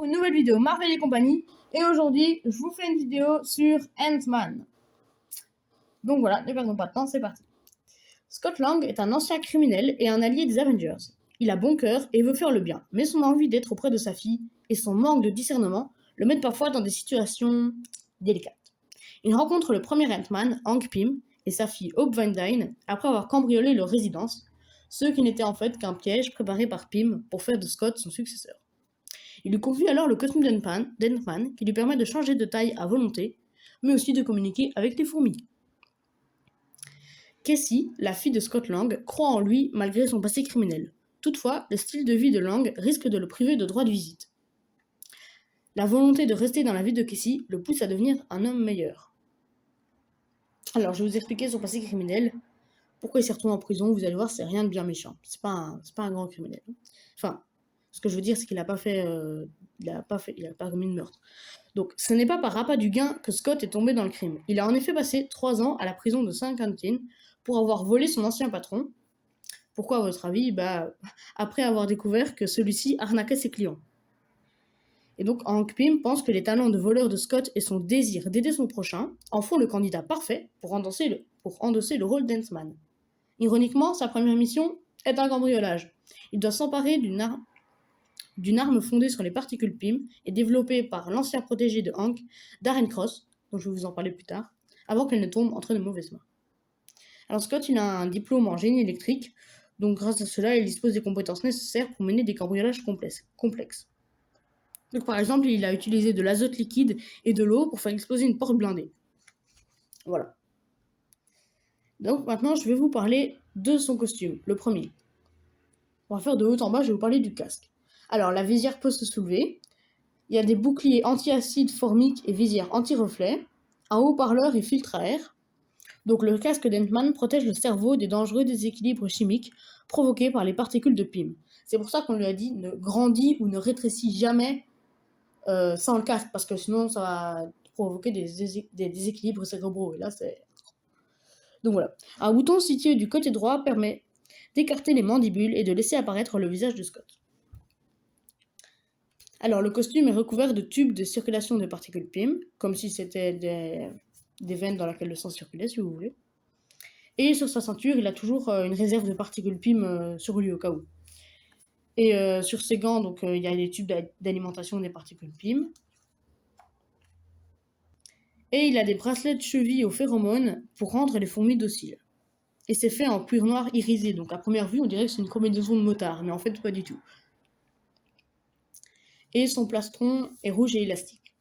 pour une nouvelle vidéo Marvel et compagnie. Et aujourd'hui, je vous fais une vidéo sur Ant-Man. Donc voilà, ne perdons pas de temps, c'est parti. Scott Lang est un ancien criminel et un allié des Avengers. Il a bon cœur et veut faire le bien, mais son envie d'être auprès de sa fille et son manque de discernement le mettent parfois dans des situations délicates. Il rencontre le premier Ant-Man, Hank Pym, et sa fille Hope Van Dyne après avoir cambriolé leur résidence, ce qui n'était en fait qu'un piège préparé par Pym pour faire de Scott son successeur. Il lui confie alors le costume d'Ant-Man qui lui permet de changer de taille à volonté, mais aussi de communiquer avec les fourmis. Cassie, la fille de Scott Lang, croit en lui malgré son passé criminel. Toutefois, le style de vie de Lang risque de le priver de droit de visite. La volonté de rester dans la vie de Cassie le pousse à devenir un homme meilleur. Alors, je vais vous expliquer son passé criminel. Pourquoi il s'est retrouvé en prison, vous allez voir, c'est rien de bien méchant. C'est pas un grand criminel. Enfin, ce que je veux dire, c'est qu'il n'a pas commis de meurtre. Donc, ce n'est pas par appât du gain que Scott est tombé dans le crime. Il a en effet passé 3 ans à la prison de Saint-Quentin pour avoir volé son ancien patron. Pourquoi, à votre avis? Après avoir découvert que celui-ci arnaquait ses clients. Et donc, Hank Pym pense que les talents de voleur de Scott et son désir d'aider son prochain en font le candidat parfait pour endosser le rôle d'Ant-Man. Ironiquement, sa première mission est un cambriolage. Il doit s'emparer d'une arme fondée sur les particules Pym et développée par l'ancien protégé de Hank, Darren Cross, dont je vais vous en parler plus tard, avant qu'elle ne tombe entre de mauvaises mains. Alors Scott, il a un diplôme en génie électrique, donc grâce à cela, il dispose des compétences nécessaires pour mener des cambriolages complexes. Donc par exemple, il a utilisé de l'azote liquide et de l'eau pour faire exploser une porte blindée. Voilà. Donc maintenant, je vais vous parler de son costume, le premier. On va faire de haut en bas, je vais vous parler du casque. Alors, la visière peut se soulever. Il y a des boucliers anti-acide formique et visière anti-reflet. Un haut-parleur et filtre à air. Donc, le casque d'Ant-Man protège le cerveau des dangereux déséquilibres chimiques provoqués par les particules de Pym. C'est pour ça qu'on lui a dit ne grandis ou ne rétrécis jamais sans le casque, parce que sinon, ça va provoquer des déséquilibres cérébraux. Et là, c'est... Donc voilà. Un bouton situé du côté droit permet d'écarter les mandibules et de laisser apparaître le visage de Scott. Alors, le costume est recouvert de tubes de circulation de particules Pym, comme si c'était des veines dans lesquelles le sang circulait, si vous voulez. Et sur sa ceinture, il a toujours une réserve de particules Pym sur lui au cas où. Et sur ses gants, donc il y a les tubes d'alimentation des particules Pym. Et il a des bracelets de cheville aux phéromones pour rendre les fourmis dociles. Et c'est fait en cuir noir irisé, donc à première vue, on dirait que c'est une combinaison de motard, mais en fait, pas du tout. Et son plastron est rouge et élastique.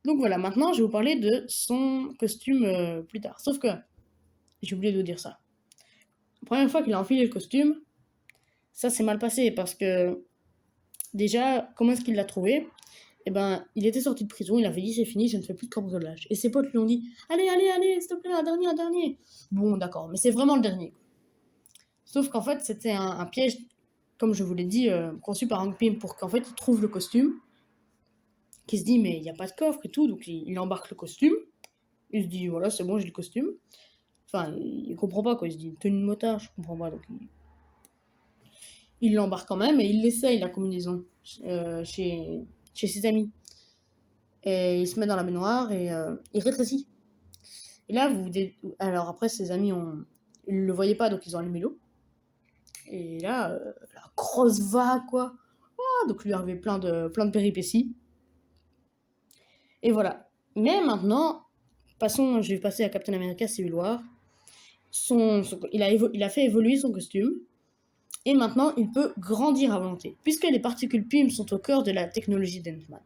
Donc voilà, maintenant, je vais vous parler de son costume plus tard. Sauf que, j'ai oublié de vous dire ça. La première fois qu'il a enfilé le costume, ça s'est mal passé, parce que, déjà, comment est-ce qu'il l'a trouvé? Il était sorti de prison, il avait dit c'est fini, je ne fais plus de cambriolage. Et ses potes lui ont dit allez, s'il te plaît, un dernier. Bon, d'accord, mais c'est vraiment le dernier. Sauf qu'en fait, c'était un piège, comme je vous l'ai dit, conçu par Hank Pym pour qu'en fait, il trouve le costume, qui se dit mais il n'y a pas de coffre et tout, donc il embarque le costume. Il se dit voilà, c'est bon, j'ai le costume. Enfin, il comprend pas quoi, il se dit tenue de motard, je comprends pas, donc il l'embarque quand même et il l'essaye la combinaison chez ses amis. Et il se met dans la baignoire et il rétrécit. Et là, alors après, ses amis ils le voyaient pas, donc ils ont allumé l'eau. Et là, la grosse vague, quoi. Ah, donc lui arrivait plein de péripéties. Et voilà. Mais maintenant, je vais passer à Captain America Civil War. Il a fait évoluer son costume. Et maintenant, il peut grandir à volonté, puisque les particules Pym sont au cœur de la technologie d'Ant-Man.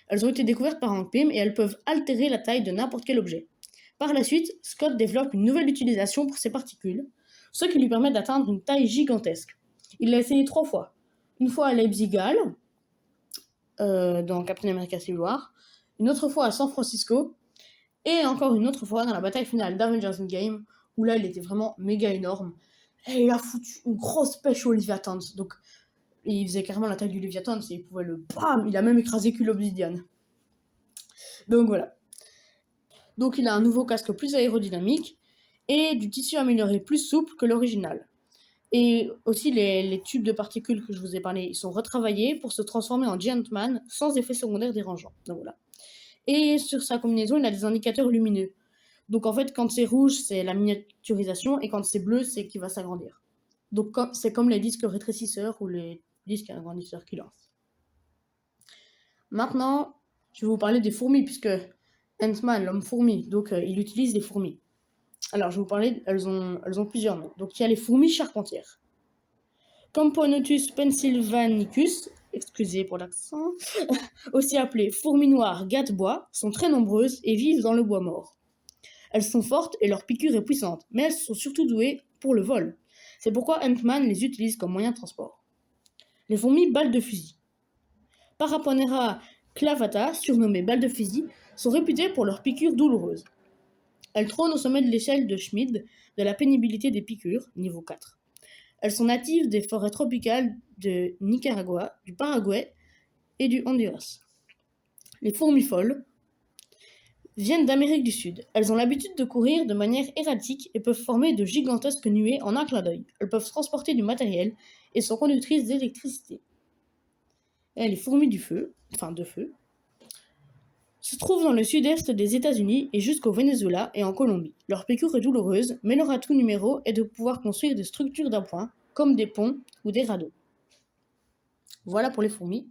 Elles ont été découvertes par Hank Pym et elles peuvent altérer la taille de n'importe quel objet. Par la suite, Scott développe une nouvelle utilisation pour ces particules, ce qui lui permet d'atteindre une taille gigantesque. Il l'a essayé 3 fois. Une fois à Leipzig, dans Captain America Civil War, une autre fois à San Francisco, et encore une autre fois dans la bataille finale d'Avengers Endgame, où là il était vraiment méga énorme. Et il a foutu une grosse pêche au Leviathan. Donc il faisait carrément la taille du Leviathan, il pouvait le bam, il a même écrasé que l'obsidiane. Donc voilà. Donc il a un nouveau casque plus aérodynamique et du tissu amélioré plus souple que l'original. Et aussi, les tubes de particules que je vous ai parlé, ils sont retravaillés pour se transformer en Giant Man sans effet secondaire dérangeant. Donc voilà. Et sur sa combinaison, il a des indicateurs lumineux. Donc en fait, quand c'est rouge, c'est la miniaturisation, et quand c'est bleu, c'est qu'il va s'agrandir. Donc c'est comme les disques rétrécisseurs ou les disques agrandisseurs qu'il lance. Maintenant, je vais vous parler des fourmis, puisque Ant-Man, l'homme fourmi, donc il utilise des fourmis. Alors je vais vous parler, elles ont plusieurs noms. Donc il y a les fourmis charpentières. Camponotus pennsylvanicus, excusez pour l'accent, aussi appelées fourmis noires gâte-bois, sont très nombreuses et vivent dans le bois mort. Elles sont fortes et leur piqûre est puissante, mais elles sont surtout douées pour le vol. C'est pourquoi Ant-Man les utilise comme moyen de transport. Les fourmis balles de fusil. Paraponera clavata, surnommées balles de fusil, sont réputées pour leurs piqûres douloureuses. Elles trônent au sommet de l'échelle de Schmid de la pénibilité des piqûres, niveau 4. Elles sont natives des forêts tropicales de Nicaragua, du Paraguay et du Honduras. Les fourmis folles viennent d'Amérique du Sud. Elles ont l'habitude de courir de manière erratique et peuvent former de gigantesques nuées en un clin d'œil. Elles peuvent transporter du matériel et sont conductrices d'électricité. Et les fourmis de feu, se trouvent dans le sud-est des États-Unis et jusqu'au Venezuela et en Colombie. Leur piqûre est douloureuse, mais leur atout numéro est de pouvoir construire des structures d'appoint, comme des ponts ou des radeaux. Voilà pour les fourmis.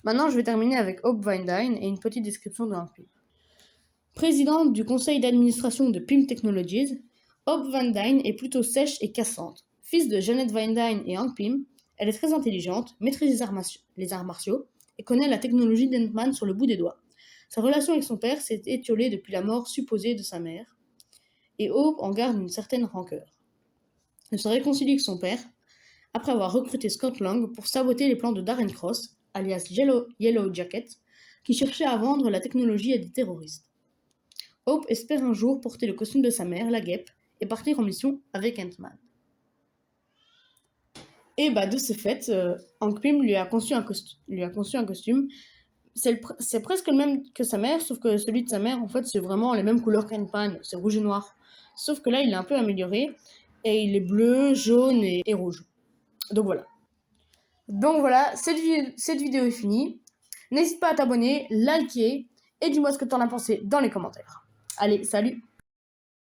Maintenant, je vais terminer avec Hope Van Dyne et une petite description de Hank Pym. Présidente du conseil d'administration de Pym Technologies, Hope Van Dyne est plutôt sèche et cassante. Fils de Janet Van Dyne et Hank Pym, elle est très intelligente, maîtrise les arts martiaux et connaît la technologie d'Ant-Man sur le bout des doigts. Sa relation avec son père s'est étiolée depuis la mort supposée de sa mère, et Hope en garde une certaine rancœur. Elle se réconcilie avec son père après avoir recruté Scott Lang pour saboter les plans de Darren Cross, alias Yellow Jacket, qui cherchait à vendre la technologie à des terroristes. Hope espère un jour porter le costume de sa mère, la guêpe, et partir en mission avec Ant-Man. Et de ce fait, Hank Pym lui a conçu un costume. C'est presque le même que sa mère, sauf que celui de sa mère, en fait, c'est vraiment les mêmes couleurs qu'Ant-Man, c'est rouge et noir. Sauf que là, il est un peu amélioré, et il est bleu, jaune et rouge. Donc voilà, cette vidéo est finie. N'hésite pas à t'abonner, liker, et dis-moi ce que t'en as pensé dans les commentaires. Allez, salut!